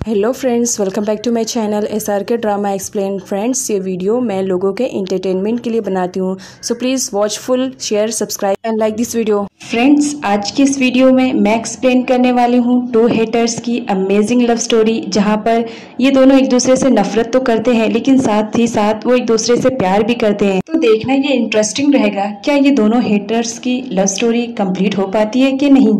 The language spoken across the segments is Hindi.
Hello friends, welcome back to my channel SRK drama explain. Friends, ये वीडियो मैं लोगों के एंटरटेनमेंट के लिए बनाती हूँ, so please watch full, share, subscribe and like this video. Friends, आज की इस वीडियो में मैं एक्सप्लेन करने वाली हूँ टू हेटर्स की अमेजिंग लव स्टोरी, जहाँ पर ये दोनों एक दूसरे से नफरत तो करते हैं लेकिन साथ ही साथ वो एक दूसरे से प्यार भी करते हैं। तो देखना ये इंटरेस्टिंग रहेगा, क्या ये दोनों हेटर्स की लव स्टोरी कंप्लीट हो पाती है कि नहीं।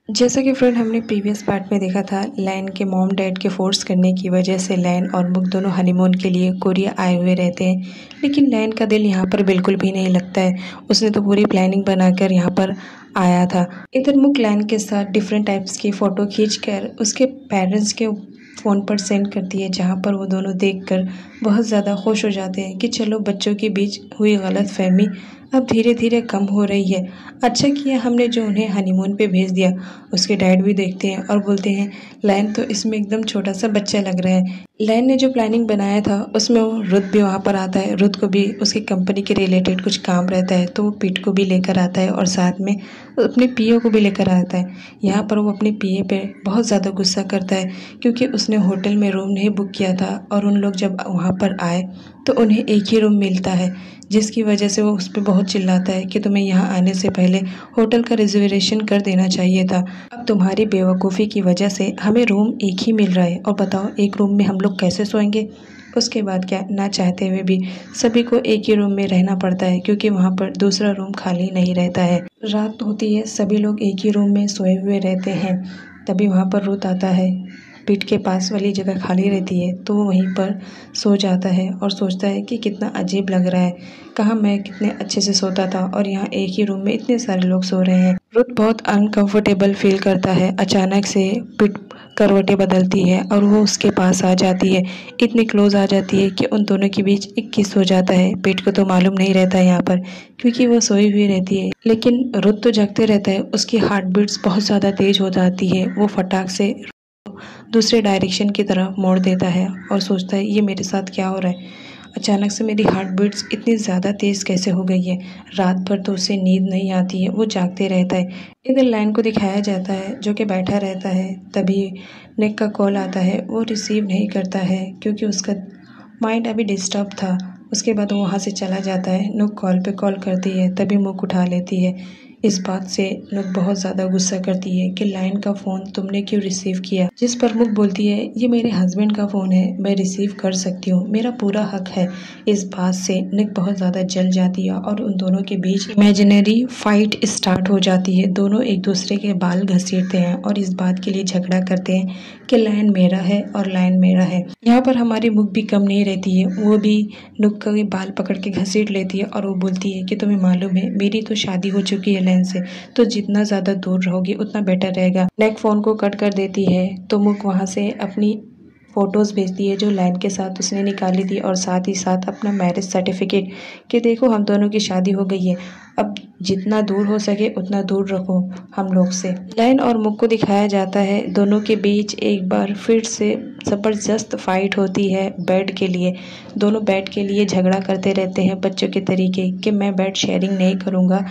जैसा कि फ्रेंड हमने प्रीवियस पार्ट में देखा था, लैन के मॉम डैड के फोर्स करने की वजह से लैन और मुक दोनों हनीमून के लिए कोरिया आए हुए रहते हैं, लेकिन लैन का दिल यहाँ पर बिल्कुल भी नहीं लगता है। उसने तो पूरी प्लानिंग बनाकर यहाँ पर आया था। इधर मुक लैन के साथ डिफरेंट टाइप्स की फ़ोटो खींचकर उसके पेरेंट्स के फ़ोन पर सेंड करती है, जहाँ पर वो दोनों देखकर बहुत ज़्यादा खुश हो जाते हैं कि चलो बच्चों के बीच हुई गलतफहमी अब धीरे धीरे कम हो रही है। अच्छा किया हमने जो उन्हें हनीमून पे भेज दिया। उसके डैड भी देखते हैं और बोलते हैं लैन तो इसमें एकदम छोटा सा बच्चा लग रहा है। लैन ने जो प्लानिंग बनाया था उसमें वो रुत भी वहाँ पर आता है। रुत को भी उसकी कंपनी के रिलेटेड कुछ काम रहता है, तो वो पीट को भी लेकर आता है और साथ में अपने पीओ को भी लेकर आता है। यहाँ पर वो अपने पीए पे बहुत ज़्यादा गुस्सा करता है क्योंकि उसने होटल में रूम नहीं बुक किया था और उन लोग जब वहाँ पर आए तो उन्हें एक ही रूम मिलता है, जिसकी वजह से वो उस पर बहुत चिल्लाता है कि तुम्हें यहाँ आने से पहले होटल का रिजर्वेशन कर देना चाहिए था। अब तुम्हारी बेवकूफ़ी की वजह से हमें रूम एक ही मिल रहा है और बताओ एक रूम में हम लोग कैसे सोएंगे। उसके बाद क्या, ना चाहते हुए भी सभी को एक ही रूम में रहना पड़ता है क्योंकि वहाँ पर दूसरा रूम खाली नहीं रहता है। रात होती है, सभी लोग एक ही रूम में सोए हुए रहते हैं। तभी वहाँ पर रुत आता है। पीठ के पास वाली जगह खाली रहती है तो वो वहीं पर सो जाता है और सोचता है कि कितना अजीब लग रहा है, कहाँ मैं कितने अच्छे से सोता था और यहाँ एक ही रूम में इतने सारे लोग सो रहे हैं। रुत बहुत अनकंफर्टेबल फील करता है। अचानक से पीठ करवटें बदलती है और वो उसके पास आ जाती है, इतनी क्लोज आ जाती है कि उन दोनों के बीच एक किस हो जाता है। पीठ को तो मालूम नहीं रहता है यहाँ पर क्योंकि वो सोई हुई रहती है, लेकिन रुत तो जगते रहता है। उसकी हार्ट बीट्स बहुत ज़्यादा तेज हो जाती है। वो फटाक से दूसरे डायरेक्शन की तरफ मोड़ देता है और सोचता है ये मेरे साथ क्या हो रहा है। अचानक से मेरी हार्ट बीट्स इतनी ज़्यादा तेज़ कैसे हो गई है। रात भर तो उसे नींद नहीं आती है, वो जागते रहता है। इधर लैन को दिखाया जाता है जो कि बैठा रहता है। तभी निक का कॉल आता है, वो रिसीव नहीं करता है क्योंकि उसका माइंड अभी डिस्टर्ब था। उसके बाद वो वहाँ से चला जाता है। नुक कॉल पे कॉल करती है, तभी मुक उठा लेती है। इस बात से नुक बहुत ज़्यादा गुस्सा करती है कि लाइन का फ़ोन तुमने क्यों रिसीव किया, जिस पर मुक बोलती है ये मेरे हस्बैंड का फ़ोन है, मैं रिसीव कर सकती हूँ, मेरा पूरा हक है। इस बात से नुक बहुत ज़्यादा जल जाती है और उन दोनों के बीच इमेजिनरी फाइट स्टार्ट हो जाती है। दोनों एक दूसरे के बाल घसीटते हैं और इस बात के लिए झगड़ा करते हैं कि लाइन मेरा है और लाइन मेरा है। यहाँ पर हमारी मुक भी कम नहीं रहती है, वो भी नुक के बाल पकड़ के घसीट लेती है और वो बोलती है कि तुम्हें मालूम है मेरी तो शादी हो चुकी है से, तो जितना ज़्यादा दूर रहोगी उतना बेटर रहेगा। नेक फ़ोन को कट कर देती है तो मुक वहाँ से अपनी फ़ोटोज़ भेजती है जो लैन के साथ उसने निकाली थी और साथ ही साथ अपना मैरिज सर्टिफिकेट कि देखो हम दोनों की शादी हो गई है, अब जितना दूर हो सके उतना दूर रखो हम लोग से। लैन और मुक को दिखाया जाता है दोनों के बीच एक बार फिर से ज़बरदस्त फाइट होती है बेड के लिए। दोनों बेड के लिए झगड़ा करते रहते हैं बच्चों के तरीके कि मैं बेड शेयरिंग नहीं करूँगा,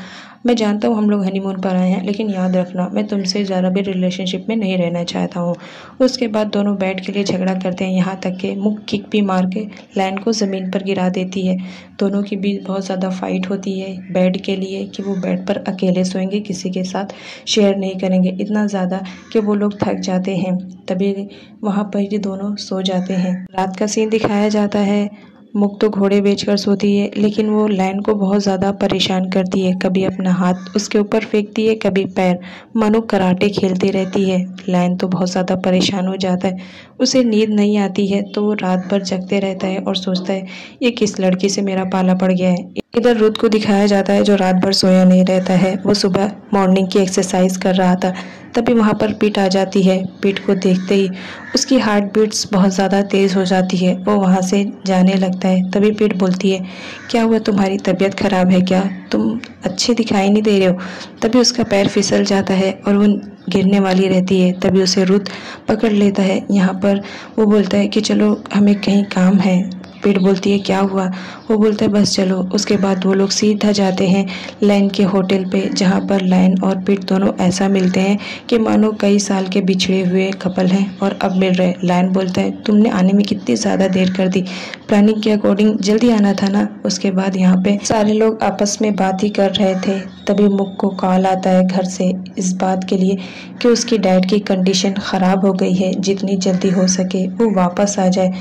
मैं जानता हूँ हम लोग हनीमून पर आए हैं लेकिन याद रखना मैं तुमसे ज़रा भी रिलेशनशिप में नहीं रहना चाहता हूँ। उसके बाद दोनों बेड के लिए झगड़ा करते हैं, यहाँ तक कि मुक किक भी मार के लैन को ज़मीन पर गिरा देती है। दोनों के बीच बहुत ज़्यादा फाइट होती है बेड के लिए कि वो बेड पर अकेले सोएंगे, किसी के साथ शेयर नहीं करेंगे, इतना ज़्यादा कि वो लोग थक जाते हैं। तभी वहाँ पर ये दोनों सो जाते हैं। रात का सीन दिखाया जाता है। मुक तो घोड़े बेचकर सोती है लेकिन वो लैन को बहुत ज़्यादा परेशान करती है, कभी अपना हाथ उसके ऊपर फेंकती है कभी पैर, मानो कराटे खेलती रहती है। लैन तो बहुत ज़्यादा परेशान हो जाता है, उसे नींद नहीं आती है तो वो रात भर जगते रहता है और सोचता है ये किस लड़की से मेरा पाला पड़ गया है। इधर रुत को दिखाया जाता है जो रात भर सोया नहीं रहता है। वो सुबह मॉर्निंग की एक्सरसाइज कर रहा था, तभी वहाँ पर पीठ आ जाती है। पीठ को देखते ही उसकी हार्ट बीट्स बहुत ज़्यादा तेज़ हो जाती है, वो वहाँ से जाने लगता है। तभी पीठ बोलती है क्या हुआ, तुम्हारी तबीयत ख़राब है क्या, तुम अच्छे दिखाई नहीं दे रहे हो। तभी उसका पैर फिसल जाता है और वो गिरने वाली रहती है। तभी उसे रुत पकड़ लेता है। यहाँ पर वो बोलता है कि चलो हमें कहीं काम है, पीट बोलती है क्या हुआ? वो बोलता है बस चलो। उसके बाद वो लोग सीधा जाते हैं लाइन के होटल पे, जहाँ पर लाइन और पीट दोनों ऐसा मिलते हैं कि मानो कई साल के बिछड़े हुए कपल हैं और अब मिल रहे। लाइन बोलता है तुमने आने में कितनी ज़्यादा देर कर दी, प्लानिंग के अकॉर्डिंग जल्दी आना था ना। उसके बाद यहाँ पे सारे लोग आपस में बात ही कर रहे थे, तभी मुक को कॉल आता है घर से इस बात के लिए कि उसकी डैड की कंडीशन ख़राब हो गई है, जितनी जल्दी हो सके वो वापस आ जाए।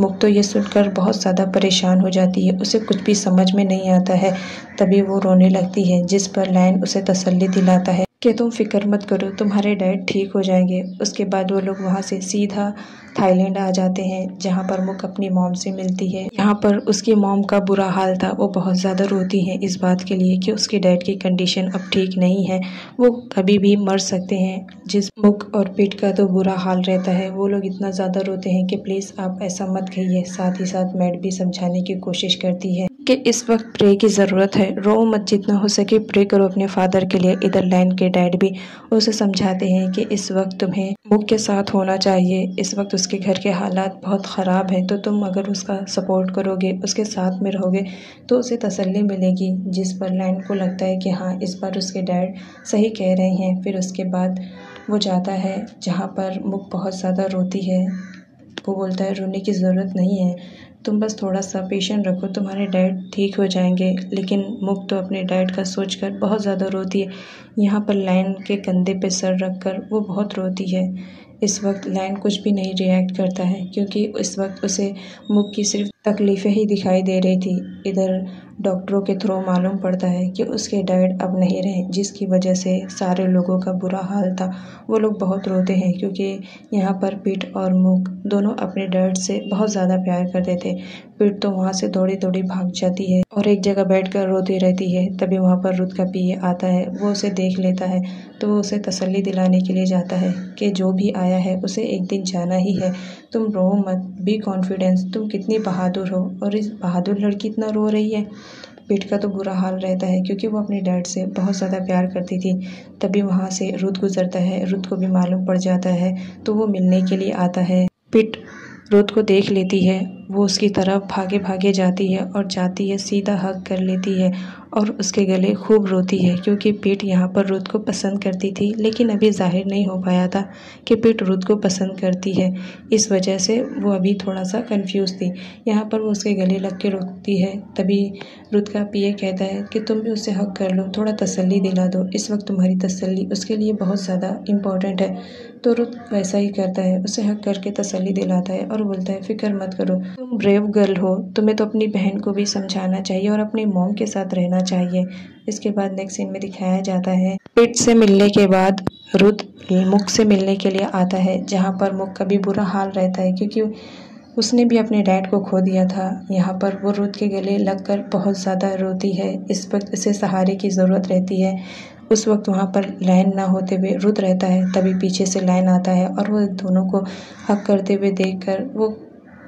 मुक तो ये सुनकर बहुत ज़्यादा परेशान हो जाती है, उसे कुछ भी समझ में नहीं आता है। तभी वो रोने लगती है, जिस पर लाइन उसे तसल्ली दिलाता है कि तुम फिक्र मत करो, तुम्हारे डैड ठीक हो जाएंगे। उसके बाद वो लोग वहाँ से सीधा थाईलैंड आ जाते हैं, जहाँ पर मुक अपनी मॉम से मिलती है। यहाँ पर उसकी मॉम का बुरा हाल था, वो बहुत ज़्यादा रोती है इस बात के लिए कि उसके डैड की कंडीशन अब ठीक नहीं है, वो कभी भी मर सकते हैं। जिस मुक और पीट का तो बुरा हाल रहता है, वो लोग इतना ज़्यादा रोते हैं कि प्लीज़ आप ऐसा मत कहिए। साथ ही साथ मैड भी समझाने की कोशिश करती है कि इस वक्त प्रे की ज़रूरत है, रो मत, जितना हो सके प्रे करो अपने फादर के लिए। इधर लाइन के डैड भी उसे समझाते हैं कि इस वक्त तुम्हें मुक के साथ होना चाहिए, इस वक्त उसके घर के हालात बहुत ख़राब हैं, तो तुम अगर उसका सपोर्ट करोगे, उसके साथ में रहोगे तो उसे तसल्ली मिलेगी। जिस पर लाइन को लगता है कि हाँ इस बार उसके डैड सही कह रहे हैं। फिर उसके बाद वो जाता है जहाँ पर मुक बहुत ज़्यादा रोती है। वो बोलता है रोने की ज़रूरत नहीं है, तुम बस थोड़ा सा पेशेंट रखो, तुम्हारे डैड ठीक हो जाएंगे। लेकिन मुक तो अपने डैड का सोचकर बहुत ज़्यादा रोती है। यहाँ पर लाइन के कंधे पे सर रखकर वो बहुत रोती है। इस वक्त लाइन कुछ भी नहीं रिएक्ट करता है, क्योंकि इस वक्त उसे मुक की सिर्फ तकलीफ़ें ही दिखाई दे रही थी। इधर डॉक्टरों के थ्रू मालूम पड़ता है कि उसके डैड अब नहीं रहे, जिसकी वजह से सारे लोगों का बुरा हाल था। वो लोग बहुत रोते हैं, क्योंकि यहाँ पर पीट और मुक दोनों अपने डैड से बहुत ज़्यादा प्यार करते थे। पीट तो वहाँ से दौड़ी दौड़ी भाग जाती है और एक जगह बैठकर रोती रहती है। तभी वहाँ पर रुद का पीए आता है, वो उसे देख लेता है तो वो उसे तसल्ली दिलाने के लिए जाता है कि जो भी आया है उसे एक दिन जाना ही है, तुम रो मत, बी कॉन्फिडेंस, तुम कितनी बहादुर हो। और इस बहादुर लड़की इतना रो रही है। पीट का तो बुरा हाल रहता है, क्योंकि वो अपने डैड से बहुत ज़्यादा प्यार करती थी। तभी वहाँ से रुद गुजरता है, रुद को भी मालूम पड़ जाता है तो वो मिलने के लिए आता है। पीट रुद को देख लेती है, वो उसकी तरफ भागे भागे जाती है और जाती है सीधा हग कर लेती है और उसके गले खूब रोती है, क्योंकि पीट यहाँ पर रुद को पसंद करती थी, लेकिन अभी जाहिर नहीं हो पाया था कि पीट रुद को पसंद करती है। इस वजह से वो अभी थोड़ा सा कंफ्यूज थी। यहाँ पर वो उसके गले लग के रोती है। तभी रुद का पीए कहता है कि तुम भी उसे हग कर लो, थोड़ा तसल्ली दिला दो, इस वक्त तुम्हारी तसल्ली उसके लिए बहुत ज़्यादा इम्पोर्टेंट है। तो रुद वैसा ही करता है, उसे हग करके तसल्ली दिलाता है और बोलता है फिक्र मत करो, तुम ब्रेव गर्ल हो, तुम्हें तो अपनी बहन को भी समझाना चाहिए और अपनी मॉम के साथ रहना चाहिए। इसके बाद नेक्स्ट सीन में दिखाया जाता है पीट से मिलने के बाद रुद मुक से मिलने के लिए आता है, जहाँ पर मुक का भी बुरा हाल रहता है, क्योंकि उसने भी अपने डैड को खो दिया था। यहाँ पर वो रुद के गले लगकर बहुत ज़्यादा रोती है। इस वक्त इसे सहारे की ज़रूरत रहती है। उस वक्त वहाँ पर लाइन ना होते हुए रुद रहता है, तभी पीछे से लाइन आता है और वो दोनों को हक करते हुए देखकर वो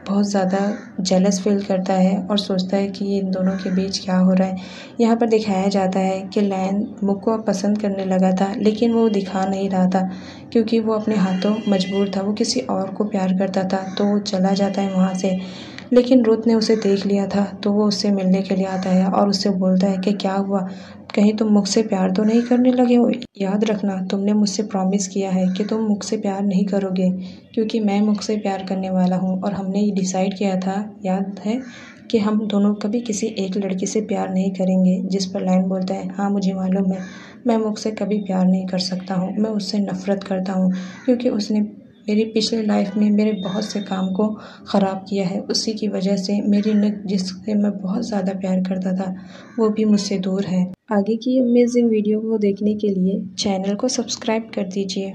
बहुत ज़्यादा जेलस फील करता है और सोचता है कि इन दोनों के बीच क्या हो रहा है। यहाँ पर दिखाया जाता है कि लायन मुक को पसंद करने लगा था, लेकिन वो दिखा नहीं रहा था, क्योंकि वो अपने हाथों मजबूर था, वो किसी और को प्यार करता था। तो वो चला जाता है वहाँ से, लेकिन रुत ने उसे देख लिया था, तो वो उससे मिलने के लिए आता है और उससे बोलता है कि क्या हुआ, कहीं तुम मुझसे प्यार तो नहीं करने लगे हो? याद रखना, तुमने मुझसे प्रॉमिस किया है कि तुम मुझसे प्यार नहीं करोगे, क्योंकि मैं मुझसे प्यार करने वाला हूँ और हमने ये डिसाइड किया था, याद है, कि हम दोनों कभी किसी एक लड़की से प्यार नहीं करेंगे। जिस पर लायन बोलता है हाँ मुझे मालूम है, मैं मुझसे कभी प्यार नहीं कर सकता हूँ, मैं उससे नफ़रत करता हूँ, क्योंकि उसने मेरी पिछली लाइफ में मेरे बहुत से काम को ख़राब किया है। उसी की वजह से मेरी निक, जिससे मैं बहुत ज़्यादा प्यार करता था, वो भी मुझसे दूर है। आगे की अमेजिंग वीडियो को देखने के लिए चैनल को सब्सक्राइब कर दीजिए।